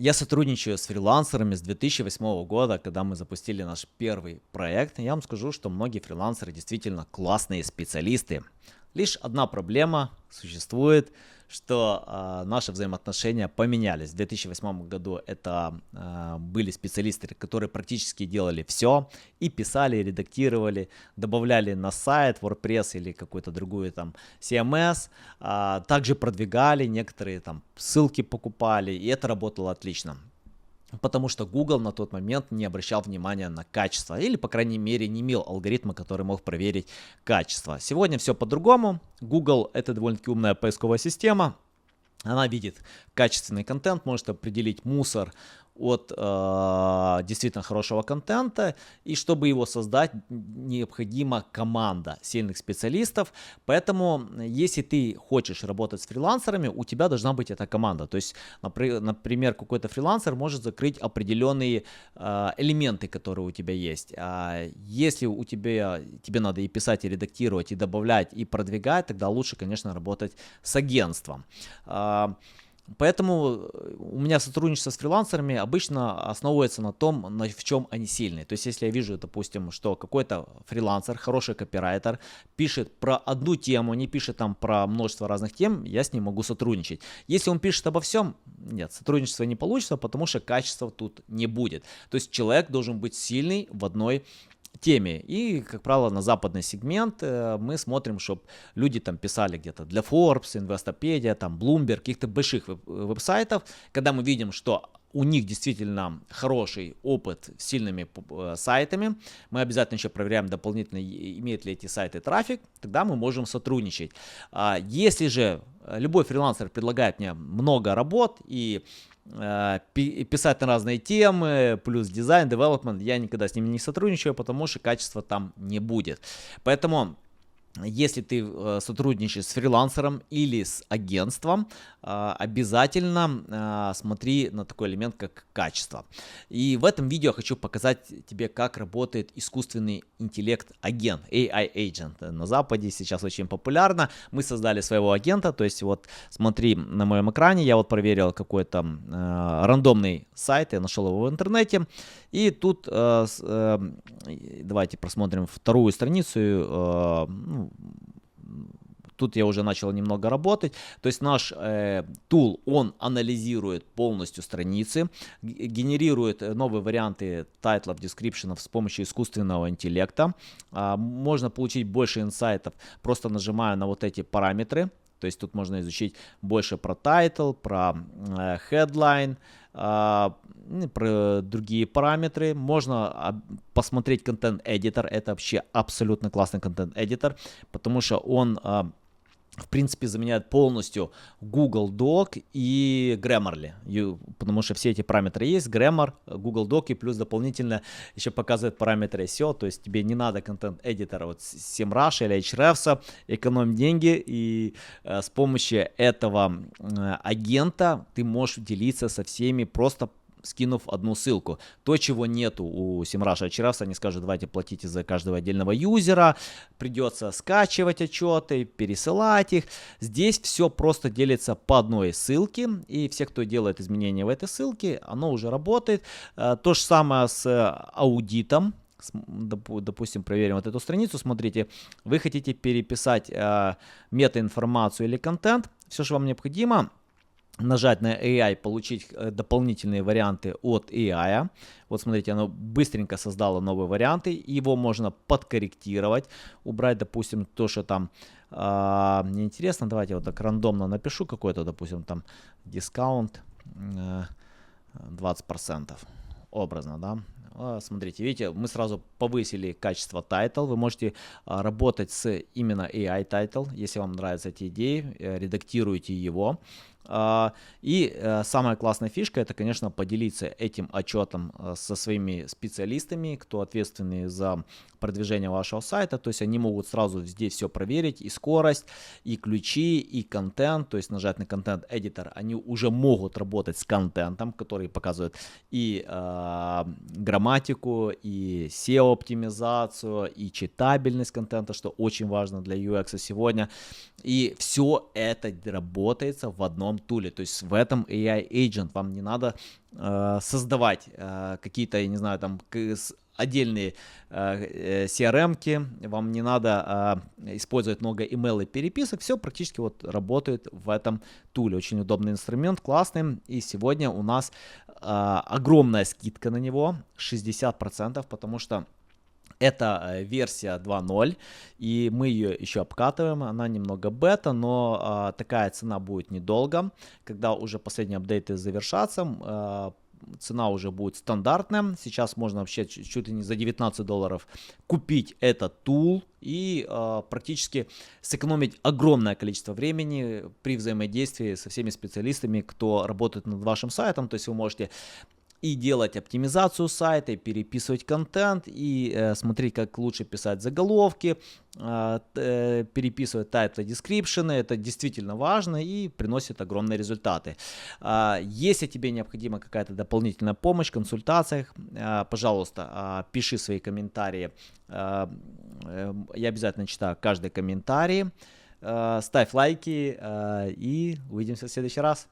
Я сотрудничаю с фрилансерами с 2008 года, когда мы запустили наш первый проект. Я вам скажу, что многие фрилансеры действительно классные специалисты. Лишь одна проблема существует, что наши взаимоотношения поменялись. В 2008 году это были специалисты, которые практически делали все, и писали, и редактировали, добавляли на сайт WordPress или какую-то другую там CMS, также продвигали, некоторые там ссылки покупали, и это работало отлично. Потому что Google на тот момент не обращал внимания на качество, или, по крайней мере, не имел алгоритма, который мог проверить качество. Сегодня все по-другому. Google — это довольно-таки умная поисковая система. Она видит качественный контент, может определить мусор от действительно хорошего контента, и чтобы его создать, необходима команда сильных специалистов. Поэтому, если ты хочешь работать с фрилансерами, у тебя должна быть эта команда. То есть, например, какой-то фрилансер может закрыть определенные элементы, которые у тебя есть. Если тебе надо и писать, и редактировать, и добавлять, и продвигать, тогда лучше, конечно, работать с агентством. Поэтому у меня сотрудничество с фрилансерами обычно основывается на том, в чем они сильны. То есть, если я вижу, допустим, что какой-то фрилансер, хороший копирайтер, пишет про одну тему, не пишет там про множество разных тем, я с ним могу сотрудничать. Если он пишет обо всем, нет, сотрудничество не получится, потому что качества тут не будет. То есть, человек должен быть сильный в одной теме. И, как правило, на западный сегмент мы смотрим, чтобы люди там писали где-то для Forbes, Investopedia, там Bloomberg, каких-то больших веб-сайтов. Когда мы видим, что у них действительно хороший опыт с сильными сайтами, мы обязательно еще проверяем дополнительно, имеют ли эти сайты трафик, тогда мы можем сотрудничать. Если же любой фрилансер предлагает мне много работ и писать на разные темы, плюс дизайн, девелопмент, я никогда с ними не сотрудничаю, потому что качества там не будет. Поэтому, если ты сотрудничаешь с фрилансером или с агентством, обязательно смотри на такой элемент, как качество. И в этом видео я хочу показать тебе, как работает искусственный интеллект-агент, AI Agent. На Западе сейчас очень популярно. Мы создали своего агента, то есть вот смотри на моем экране, я вот проверил какой-то рандомный сайт, я нашел его в интернете, и тут давайте просмотрим вторую страницу. Тут я уже начал немного работать. То есть наш тул, он анализирует полностью страницы, генерирует новые варианты тайтлов, дескрипшенов с помощью искусственного интеллекта. Можно получить больше инсайтов, просто нажимая на вот эти параметры. То есть тут можно изучить больше про тайтл, про headline, про другие параметры. Можно посмотреть контент-эдитор. Это вообще абсолютно классный контент-эдитор, потому что он в принципе заменяет полностью Google Doc и Grammarly, потому что все эти параметры есть, Grammar, Google Doc, и плюс дополнительно еще показывает параметры SEO, то есть тебе не надо контент-эдитора вот SEMrush или Ahrefs, экономь деньги, и с помощью этого агента ты можешь делиться со всеми, просто скинув одну ссылку. То, чего нету у SEMrush и Ahrefs, они скажут, давайте платите за каждого отдельного юзера, придется скачивать отчеты, пересылать их. Здесь все просто делится по одной ссылке, и все, кто делает изменения в этой ссылке, оно уже работает. То же самое с аудитом. Допустим, проверим вот эту страницу, смотрите, вы хотите переписать метаинформацию или контент, все, что вам необходимо, нажать на AI, получить дополнительные варианты от AI. Вот смотрите, оно быстренько создало новые варианты. Его можно подкорректировать, убрать, допустим, то, что там мне интересно. Давайте вот так рандомно напишу какой-то, допустим, там дискаунт 20%. Образно, да. Смотрите, видите, мы сразу повысили качество тайтл. Вы можете работать с именно AI тайтл, если вам нравятся эти идеи, редактируйте его. И самая классная фишка — это, конечно, поделиться этим отчетом со своими специалистами, кто ответственный за продвижение вашего сайта. То есть они могут сразу здесь все проверить, и скорость, и ключи, и контент. То есть нажать на контент-эдитор, они уже могут работать с контентом, который показывает и грамматику, и SEO-оптимизацию, и читабельность контента, что очень важно для UX сегодня. И все это работает в одном новом туле. То есть в этом AI Agent вам не надо создавать какие-то, я не знаю, там отдельные CRM-ки, вам не надо использовать много email и переписок, все практически вот работает в этом туле. Очень удобный инструмент, классный, и сегодня у нас огромная скидка на него, 60%, потому что это версия 2.0, и мы ее еще обкатываем, она немного бета, но такая цена будет недолго, когда уже последние апдейты завершатся, цена уже будет стандартная. Сейчас можно вообще чуть ли не за $19 купить этот тул и практически сэкономить огромное количество времени при взаимодействии со всеми специалистами, кто работает над вашим сайтом. То есть вы можете и делать оптимизацию сайта, и переписывать контент, и смотреть, как лучше писать заголовки, переписывать title description. Это действительно важно и приносит огромные результаты. Если тебе необходима какая-то дополнительная помощь в консультациях, пожалуйста, пиши свои комментарии. Я обязательно читаю каждый комментарий. Ставь лайки и увидимся в следующий раз.